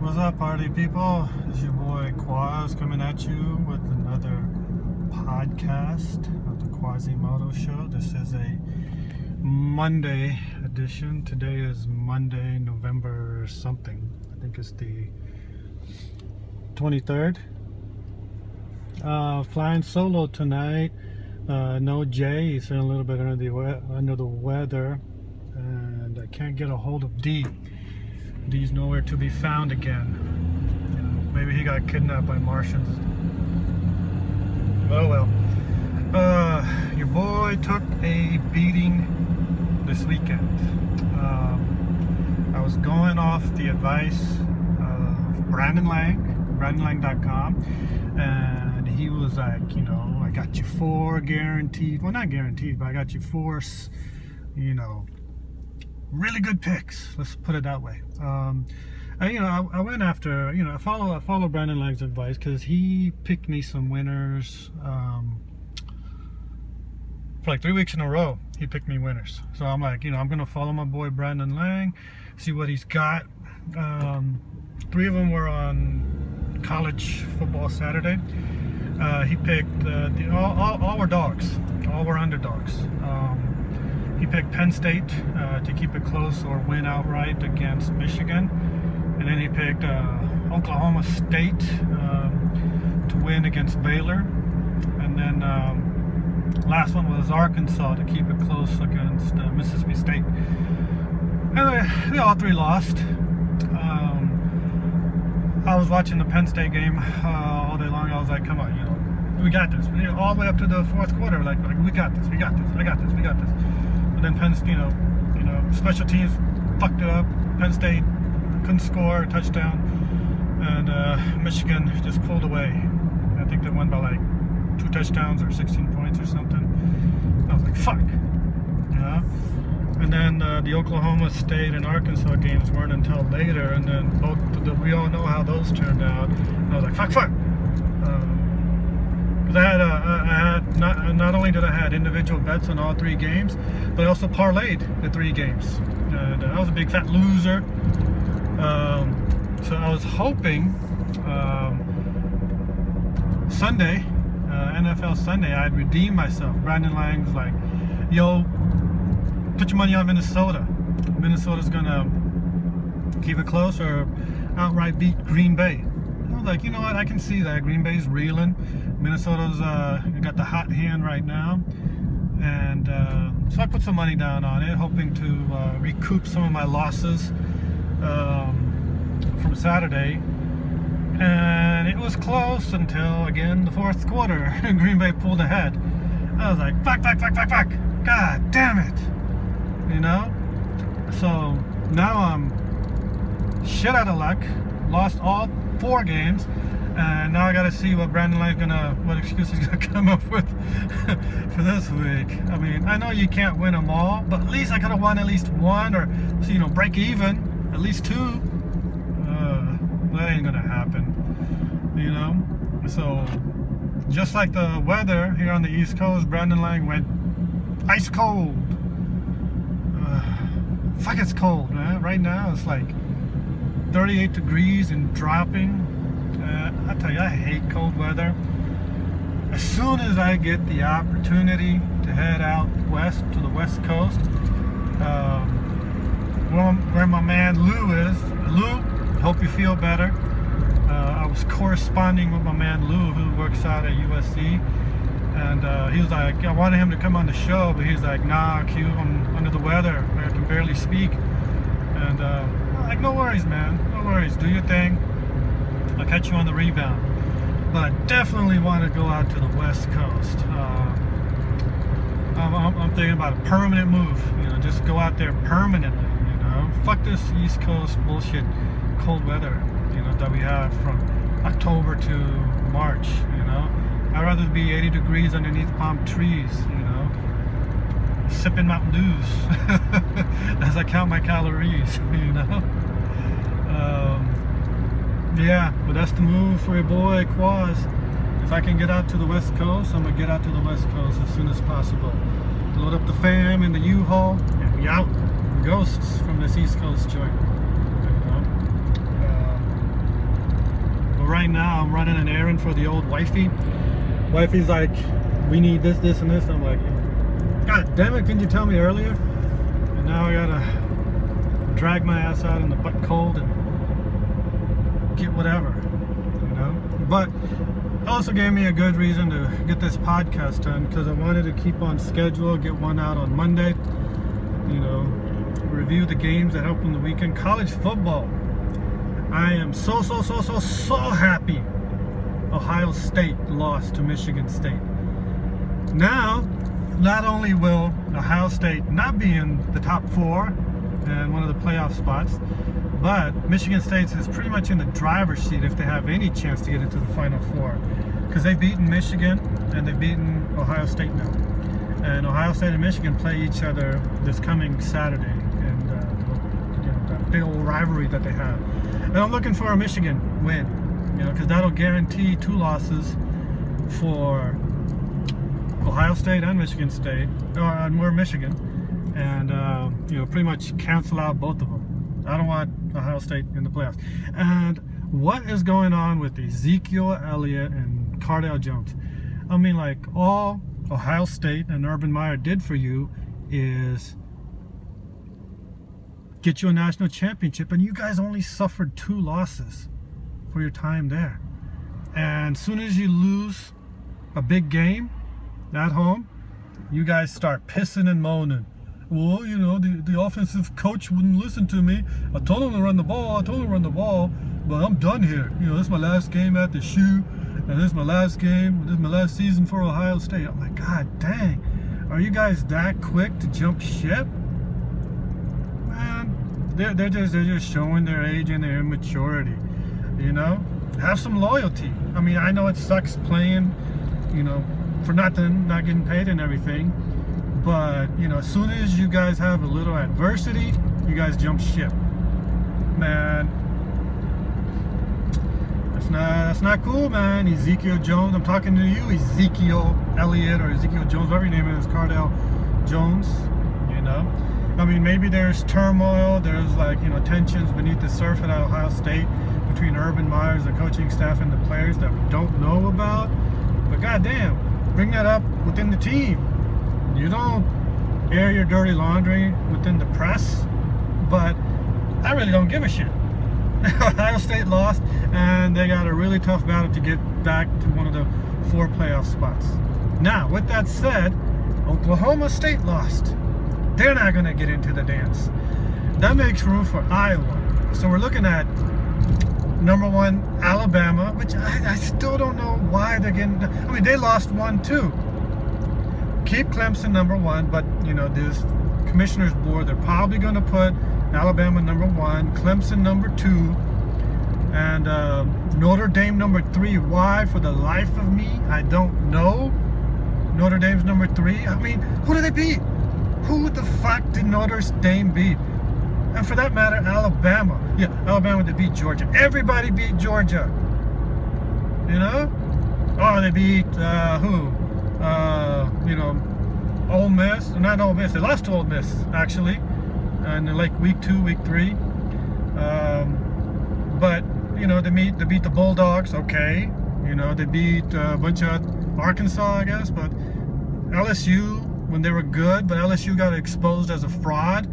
What's up, party people? It's your boy Quaz coming at you with another podcast of the Quazemoto show. This is a Monday edition. Today is Monday, November something. I think it's the 23rd. Flying solo tonight. No Jay. He's feeling a little bit under the weather, and I can't get a hold of D. D's nowhere to be found again. You know, maybe he got kidnapped by Martians. Oh well. Your boy took a beating this weekend. I was going off the advice of Brandon Lang, BrandonLang.com, and he was like, you know, I got you 4 guaranteed. Well, not guaranteed, but I got you 4, you know, really good picks. Let's put it that way. I went after, you know, I follow Brandon Lang's advice because he picked me some winners for like 3 weeks in a row. He picked me winners, so I'm like, you know, I'm gonna follow my boy Brandon Lang, see what he's got. 3 of them were on college football Saturday. He picked all were dogs, all were underdogs. He picked Penn State to keep it close or win outright against Michigan. And then he picked Oklahoma State to win against Baylor. And then last one was Arkansas to keep it close against Mississippi State. Anyway, they all 3 lost. I was watching the Penn State game all day long. I was like, come on, you know, we got this. You know, all the way up to the 4th quarter, like we got this, we got this, I got this, we got this. But then Penn State, you know, special teams fucked it up. Penn State couldn't score a touchdown, and Michigan just pulled away. I think they won by like 2 touchdowns or 16 points or something. I was like, fuck, you know. And then the Oklahoma State and Arkansas games weren't until later, and then we all know how those turned out. And I was like, fuck. I had not only did I had individual bets on all 3 games, but I also parlayed the 3 games. And I was a big fat loser. So I was hoping Sunday, NFL Sunday, I'd redeem myself. Brandon Lang was like, yo, put your money on Minnesota. Minnesota's gonna keep it close or outright beat Green Bay. I was like, you know what, I can see that. Green Bay's reeling. Minnesota's got the hot hand right now. And so I put some money down on it, hoping to recoup some of my losses from Saturday. And it was close until, again, the 4th quarter. Green Bay pulled ahead. I was like, fuck. God damn it. You know? So now I'm shit out of luck. Lost all 4 games. And now I gotta see what Brandon Lang's what excuse he's gonna come up with for this week. I mean, I know you can't win them all, but at least I could have won at least 1, or, so, you know, break even, at least 2. That ain't gonna happen, you know? So, just like the weather here on the East Coast, Brandon Lang went ice cold. Fuck, it's cold, man. Right now it's like 38 degrees and dropping. I tell you, I hate cold weather. As soon as I get the opportunity to head out west to the West Coast, where my man Lou is. Lou, hope you feel better. I was corresponding with my man Lou, who works out at USC, and he was like, I wanted him to come on the show, but he's like, nah, Q, I'm under the weather. I can barely speak. And I'm like, no worries, man. No worries. Do your thing. I'll catch you on the rebound. But definitely want to go out to the West Coast. I'm thinking about a permanent move. You know, just go out there permanently. You know, fuck this East Coast bullshit, cold weather. You know, that we have from October to March. You know, I'd rather be 80 degrees underneath palm trees. You know, sipping Mountain Dews as I count my calories. You know. Yeah, but that's the move for your boy Quaz. If I can get out to the West Coast, I'm gonna get out to the West Coast as soon as possible. Load up the fam in the U-Haul, and we out. Ghosts from this East Coast joint. You know? right now I'm running an errand for the old wifey. Wifey's like, we need this, this, and this. I'm like, God damn it, couldn't you tell me earlier? And now I gotta drag my ass out in the butt cold and get whatever, you know? But it also gave me a good reason to get this podcast done, because I wanted to keep on schedule, get one out on Monday, you know, review the games that happened the weekend. College football. I am so happy Ohio State lost to Michigan State. Now, not only will Ohio State not be in the top 4 and one of the playoff spots, but Michigan State is pretty much in the driver's seat if they have any chance to get into the Final 4, because they've beaten Michigan and they've beaten Ohio State now. And Ohio State and Michigan play each other this coming Saturday, and you know, that big old rivalry that they have. And I'm looking for a Michigan win, you know, because that'll guarantee 2 losses for Ohio State and Michigan State, or more Michigan, and you know, pretty much cancel out both of them. I don't want Ohio State in the playoffs. And what is going on with Ezekiel Elliott and Cardale Jones? I mean, like, all Ohio State and Urban Meyers did for you is get you a national championship, and you guys only suffered 2 losses for your time there. And as soon as you lose a big game at home, you guys start pissing and moaning. Well, you know, the offensive coach wouldn't listen to me. I told him to run the ball, but I'm done here. You know, this is my last game at the shoe, and this is my last game, this is my last season for Ohio State. I'm like, God dang, are you guys that quick to jump ship? Man, they're just showing their age and their immaturity, you know? Have some loyalty. I mean, I know it sucks playing, you know, for nothing, not getting paid and everything, but, you know, as soon as you guys have a little adversity, you guys jump ship. Man, that's not cool, man. Ezekiel Jones, I'm talking to you, Ezekiel Elliott, or Ezekiel Jones, whatever your name is, Cardale Jones, you know? I mean, maybe there's turmoil, there's, like, you know, tensions beneath the surface at Ohio State between Urban Meyers, the coaching staff, and the players that we don't know about. But goddamn, bring that up within the team. You don't air your dirty laundry within the press, but I really don't give a shit. Ohio State lost, and they got a really tough battle to get back to one of the 4 playoff spots. Now, with that said, Oklahoma State lost. They're not going to get into the dance. That makes room for Iowa. So we're looking at number 1, Alabama, which I still don't know why they're getting. I mean, they lost 1 too. Keep Clemson number 1, but, you know, this commissioner's board, they're probably going to put Alabama number 1, Clemson number 2, and Notre Dame number 3. Why? For the life of me, I don't know. Notre Dame's number 3. I mean, who did they beat? Who the fuck did Notre Dame beat? And for that matter, Alabama. Yeah, Alabama, they beat Georgia. Everybody beat Georgia. You know? Oh, they beat who? You know, Ole Miss. Not Ole Miss. They lost to Ole Miss, actually. And like week 2, week 3. But, you know, they beat the Bulldogs. Okay. You know, they beat a bunch of Arkansas, I guess. But LSU, when they were good, but LSU got exposed as a fraud.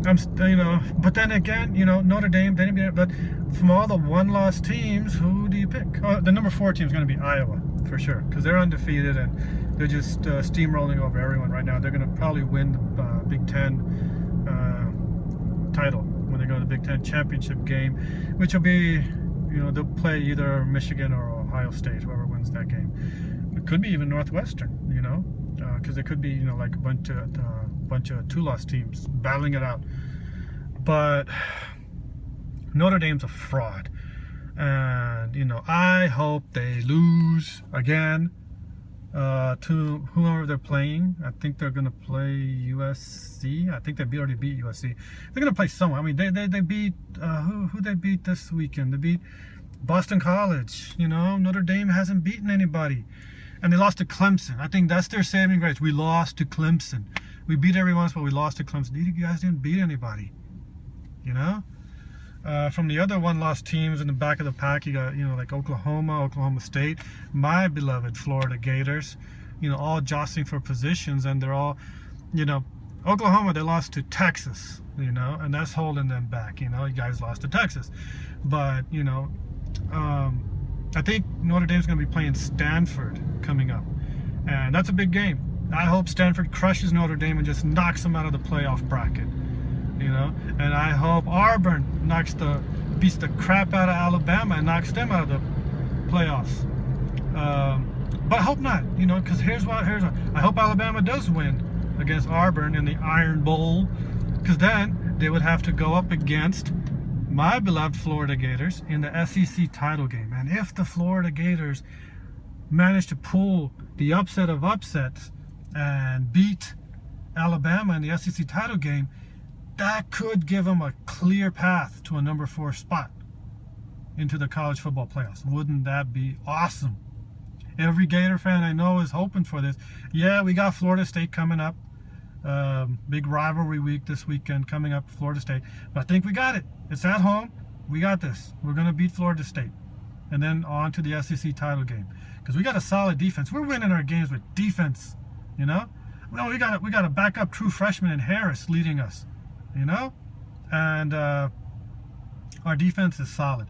You know, but then again, you know, Notre Dame, they didn't beat it. But from all the 1-loss teams, who do you pick? The number 4 team is going to be Iowa, for sure, because they're undefeated and they're just steamrolling over everyone right now. They're going to probably win the Big Ten title when they go to the Big Ten championship game, which will be, you know, they'll play either Michigan or Ohio State, whoever wins that game. It could be even Northwestern, you know, because it could be, you know, like a bunch of 2-loss teams battling it out. But Notre Dame's a fraud, and, you know, I hope they lose again to whoever they're playing. I think they're going to play USC. I think they already beat USC. They're going to play someone. I mean, they beat who they beat this weekend. They beat Boston College. You know, Notre Dame hasn't beaten anybody, and they lost to Clemson. I think that's their saving grace. We lost to Clemson. We beat everyone else, but we lost to Clemson. You guys didn't beat anybody. You know, From the other one-loss teams in the back of the pack, you got, like Oklahoma State, my beloved Florida Gators, all jostling for positions, and they're all, Oklahoma, they lost to Texas, and that's holding them back. You guys lost to Texas, but I think Notre Dame's going to be playing Stanford coming up, and that's a big game. I hope Stanford crushes Notre Dame and just knocks them out of the playoff bracket. And I hope Auburn beats the crap out of Alabama and knocks them out of the playoffs. But I hope not, because here's what I hope Alabama does win against Auburn in the Iron Bowl, because then they would have to go up against my beloved Florida Gators in the SEC title game. And if the Florida Gators manage to pull the upset of upsets and beat Alabama in the SEC title game, that could give them a clear path to a number 4 spot into the college football playoffs. Wouldn't that be awesome? Every Gator fan I know is hoping for this. Yeah, we got Florida State coming up. Big rivalry week this weekend coming up, Florida State. But I think we got it. It's at home. We got this. We're going to beat Florida State. And then on to the SEC title game. Because we got a solid defense. We're winning our games with defense, Well, we got a backup true freshman in Harris leading us. And our defense is solid.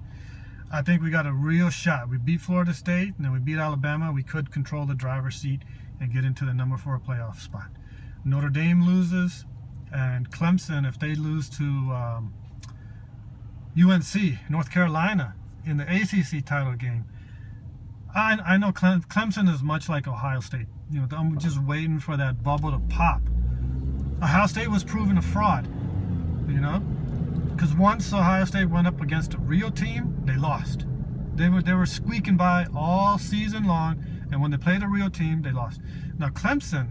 I think we got a real shot. We beat Florida State, and then we beat Alabama. We could control the driver's seat and get into the number 4 playoff spot. Notre Dame loses, and Clemson, if they lose to UNC, North Carolina, in the ACC title game, I know Clemson is much like Ohio State. I'm just waiting for that bubble to pop. Ohio State was proven a fraud. Because once Ohio State went up against a real team, they lost. They were squeaking by all season long, and when they played a real team, they lost. Now Clemson,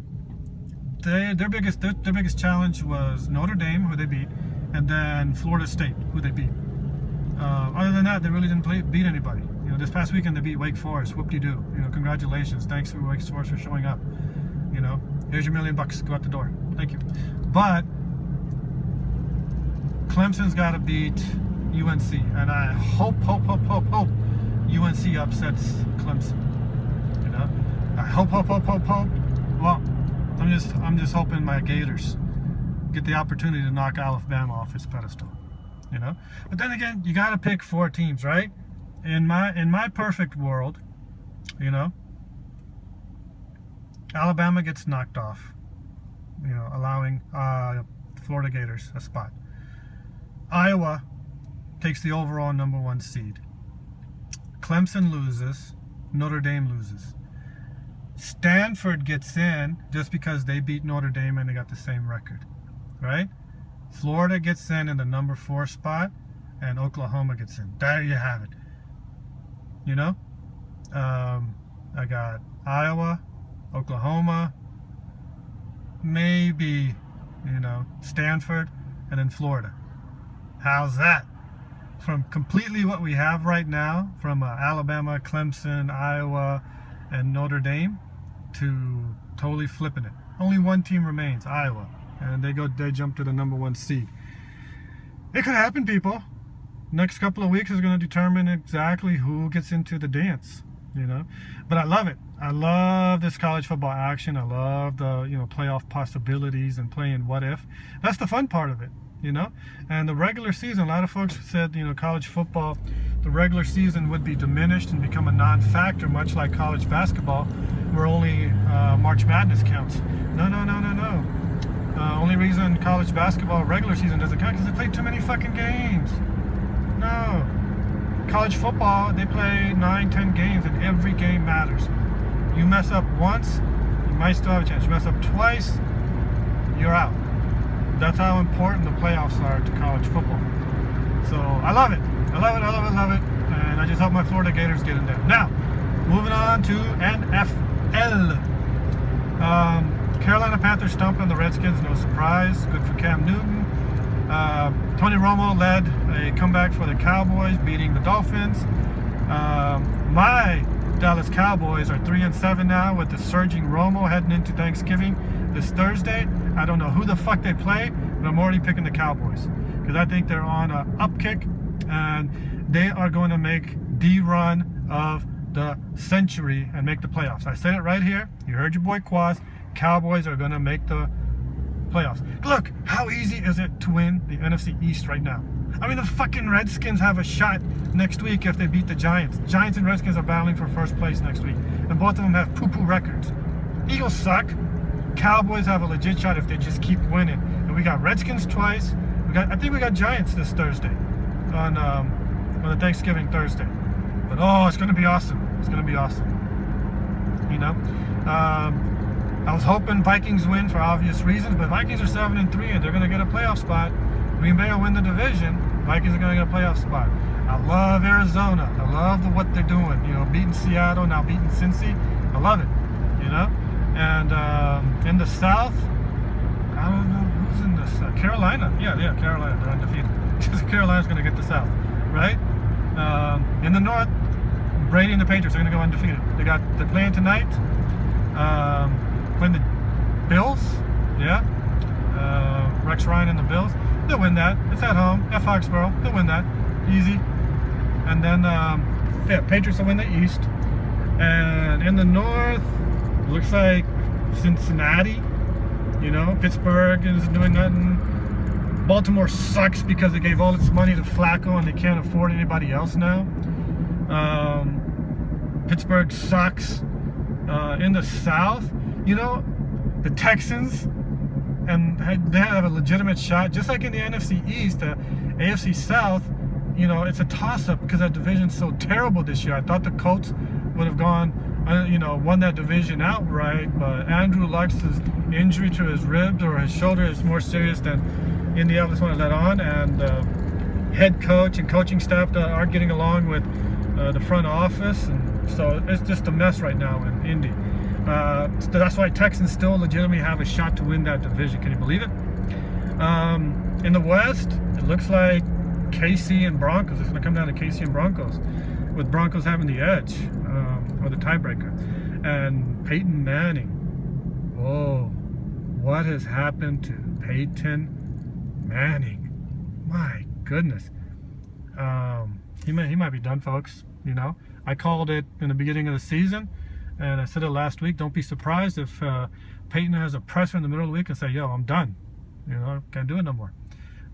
their biggest challenge was Notre Dame, who they beat, and then Florida State, who they beat. Other than that, they really didn't beat anybody. This past weekend they beat Wake Forest. Whoop-de-doo. Congratulations. Thanks for Wake Forest for showing up. Here's your $1 million. Go out the door. Thank you. But Clemson's got to beat UNC, and I hope UNC upsets Clemson. I hope. Well, I'm just hoping my Gators get the opportunity to knock Alabama off its pedestal. But then again, you got to pick 4 teams, right? In my perfect world, Alabama gets knocked off, allowing Florida Gators a spot. Iowa takes the overall number 1 seed. Clemson loses. Notre Dame loses. Stanford gets in just because they beat Notre Dame and they got the same record, right? Florida gets in the number 4 spot, and Oklahoma gets in. There you have it. I got Iowa, Oklahoma, maybe, Stanford, and then Florida. How's that? From completely what we have right now, from Alabama, Clemson, Iowa, and Notre Dame, to totally flipping it. Only one team remains, Iowa, and they jump to the number 1 seed. It could happen, people. Next couple of weeks is going to determine exactly who gets into the dance, But I love it. I love this college football action. I love the playoff possibilities and playing what if. That's the fun part of it. And the regular season, a lot of folks said, college football, the regular season would be diminished and become a non-factor, much like college basketball, where only March Madness counts. No. Only reason college basketball regular season doesn't count is they play too many fucking games. No. College football, they play 9-10 games, and every game matters. You mess up once, you might still have a chance. You mess up twice, you're out. That's how important the playoffs are to college football. So I love it. And I just hope my Florida Gators get in there. Now, moving on to NFL. Carolina Panthers stomping the Redskins, no surprise. Good for Cam Newton. Tony Romo led a comeback for the Cowboys, beating the Dolphins. My Dallas Cowboys are 3-7 now with the surging Romo heading into Thanksgiving this Thursday. I don't know who the fuck they play, but I'm already picking the Cowboys because I think they're on an upkick. and they are going to make the run of the century and make the playoffs. I said it right here. You heard your boy Quaz. Cowboys are going to make the playoffs. Look, how easy is it to win the NFC East right now? I mean, the fucking Redskins have a shot next week if they beat the Giants. Giants and Redskins are battling for first place next week, and both of them have poo-poo records. Eagles suck. Cowboys have a legit shot if they just keep winning. And we got Redskins twice. I think we got Giants this Thursday on the Thanksgiving Thursday. But oh, it's gonna be awesome. It's gonna be awesome. You know, I was hoping Vikings win for obvious reasons, but Vikings are 7-3 and they're gonna get a playoff spot. Green Bay will win the division. Vikings are gonna get a playoff spot. I love Arizona. I love what they're doing. You know, beating Seattle, now beating Cincy. I love it. You know, and in the South, I don't know who's in this. Carolina. Yeah, Carolina. They're undefeated. Carolina's going to get the South, right? In the North, Brady and the Patriots are going to go undefeated. They're playing tonight. Playing the Bills. Yeah. Rex Ryan and the Bills. They'll win that. It's at home. At Foxborough. They'll win that. Easy. And then, Patriots will win the East. And in the North, looks like Cincinnati. You know, Pittsburgh is doing nothing. Baltimore sucks because they gave all its money to Flacco and they can't afford anybody else now. Pittsburgh sucks. In the South, you know, the Texans, and they have a legitimate shot. Just like in the NFC East, the AFC South, you know, it's a toss-up because that division's so terrible this year. I thought the Colts would have gone, won that division outright, but Andrew Luck's injury to his ribs or his shoulder is more serious than Indianapolis want to let on, and head coach and coaching staff aren't getting along with the front office, and so it's just a mess right now in Indy. So that's why Texans still legitimately have a shot to win that division. Can you believe it? In the West, it looks like KC and Broncos. It's going to come down to KC and Broncos, with Broncos having the edge, or the tiebreaker. And Peyton Manning. Whoa, what has happened to Peyton Manning? My goodness. He might be done, folks. You know, I called it in the beginning of the season, and I said it last week. Don't be surprised if Peyton has a presser in the middle of the week and say, "Yo, I'm done. You know, can't do it no more."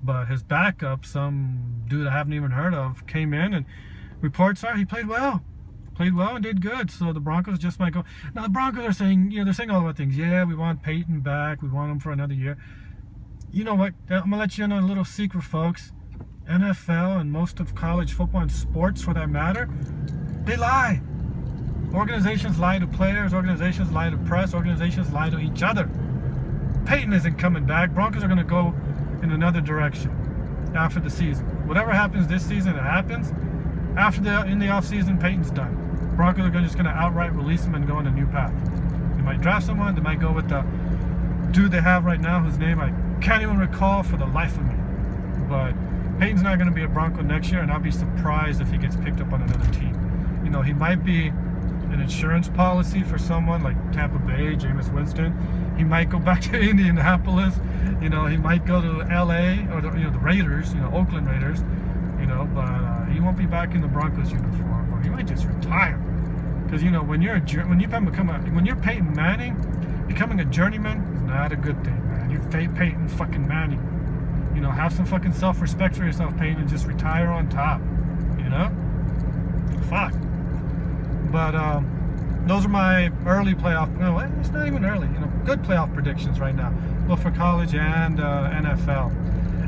But his backup, some dude I haven't even heard of, came in, and reports are he played well and did good. So the Broncos just might go. Now the Broncos are saying, they're saying all about things. Yeah, we want Peyton back. We want him for another year. You know what? I'm gonna let you know a little secret, folks. NFL and most of college football and sports, for that matter, they lie. Organizations lie to players. Organizations lie to press. Organizations lie to each other. Peyton isn't coming back. Broncos are gonna go in another direction after the season. Whatever happens this season, it happens. In the off season, Peyton's done. Broncos are just gonna outright release him and go on a new path. They might draft someone. They might go with the dude they have right now, whose name I can't even recall for the life of me. But Peyton's not gonna be a Bronco next year, and I'll be surprised if he gets picked up on another team. You know, he might be an insurance policy for someone like Tampa Bay, Jameis Winston. He might go back to Indianapolis. You know, he might go to LA or the Raiders, Oakland Raiders. But he won't be back in the Broncos uniform, or he might just retire. Because when you're Peyton Manning, becoming a journeyman is not a good thing, man. You're Peyton fucking Manning. Have some fucking self-respect for yourself, Peyton, and just retire on top. Fuck. But those are my early playoff. No, it's not even early. Good playoff predictions right now, both for college and NFL.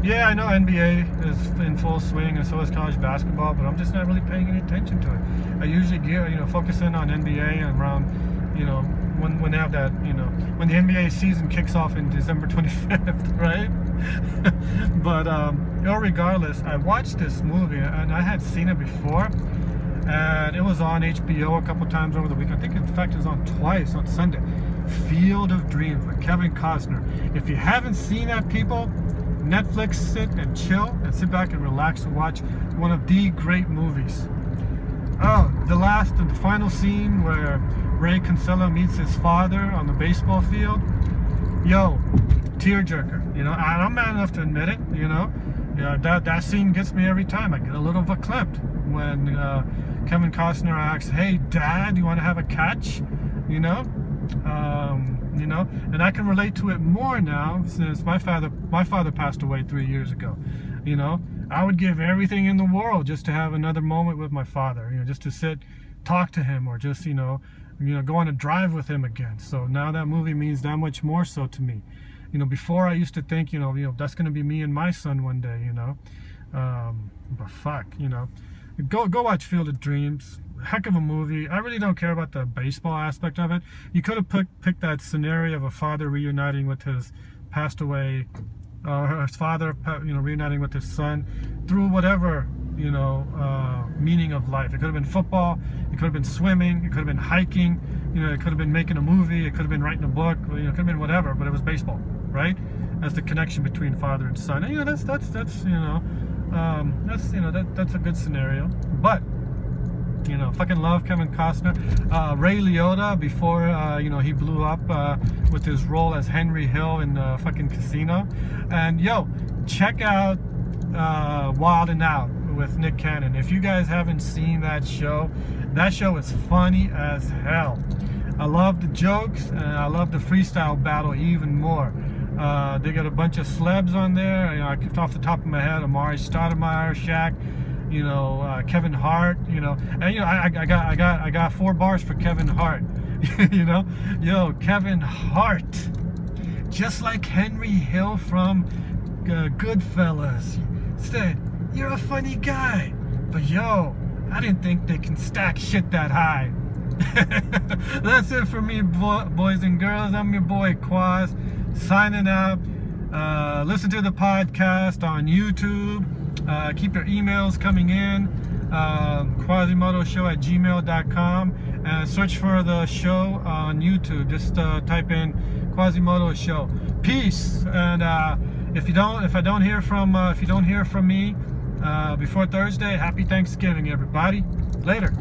Yeah, I know NBA is in full swing, and so is college basketball, but I'm just not really paying any attention to it. I usually focus in on NBA and around, when they have that, when the NBA season kicks off in December 25th, right? But regardless, I watched this movie, and I had seen it before, and it was on HBO a couple times over the week. I think, in fact, it was on twice on Sunday. Field of Dreams with Kevin Costner. If you haven't seen that, people, Netflix, sit and chill and sit back and relax and watch one of the great movies. Oh, the final scene where Ray Kinsella meets his father on the baseball field. Yo, tearjerker. And I'm man enough to admit it. Yeah, that scene gets me every time. I get a little verklempt when Kevin Costner asks, "Hey, Dad, you want to have a catch?" You know, and I can relate to it more now since my father passed away 3 years ago. You know, I would give everything in the world just to have another moment with my father. You know, just to sit, talk to him, or just go on a drive with him again. So now that movie means that much more so to me. You know, before I used to think, that's going to be me and my son one day, but fuck, go watch Field of Dreams. Heck of a movie. I really don't care about the baseball aspect of it. You could have picked that scenario of a father reuniting with his passed away, or his father, reuniting with his son through whatever, meaning of life. It could have been football, it could have been swimming, it could have been hiking, it could have been making a movie, it could have been writing a book, it could have been whatever, but it was baseball, right? As the connection between father and son. And, that's a good scenario. But fucking love Kevin Costner. Ray Liotta, before he blew up with his role as Henry Hill in fucking Casino. And check out Wild 'N Out with Nick Cannon. If you guys haven't seen that show is funny as hell. I love the jokes, and I love the freestyle battle even more. They got a bunch of celebs on there. I kicked off the top of my head, Amari Stoudemire, Shaq, Kevin Hart, and I got 4 bars for Kevin Hart. Kevin Hart, just like Henry Hill from Goodfellas, said, "You're a funny guy, but I didn't think they can stack shit that high." That's it for me, boys and girls. I'm your boy Quaz, signing out. Listen to the podcast on YouTube. Keep your emails coming in. Quazemoto@gmail.com, and search for the show on YouTube. Just type in Quazemoto Show. Peace. And if you don't hear from me before Thursday, happy Thanksgiving, everybody. Later.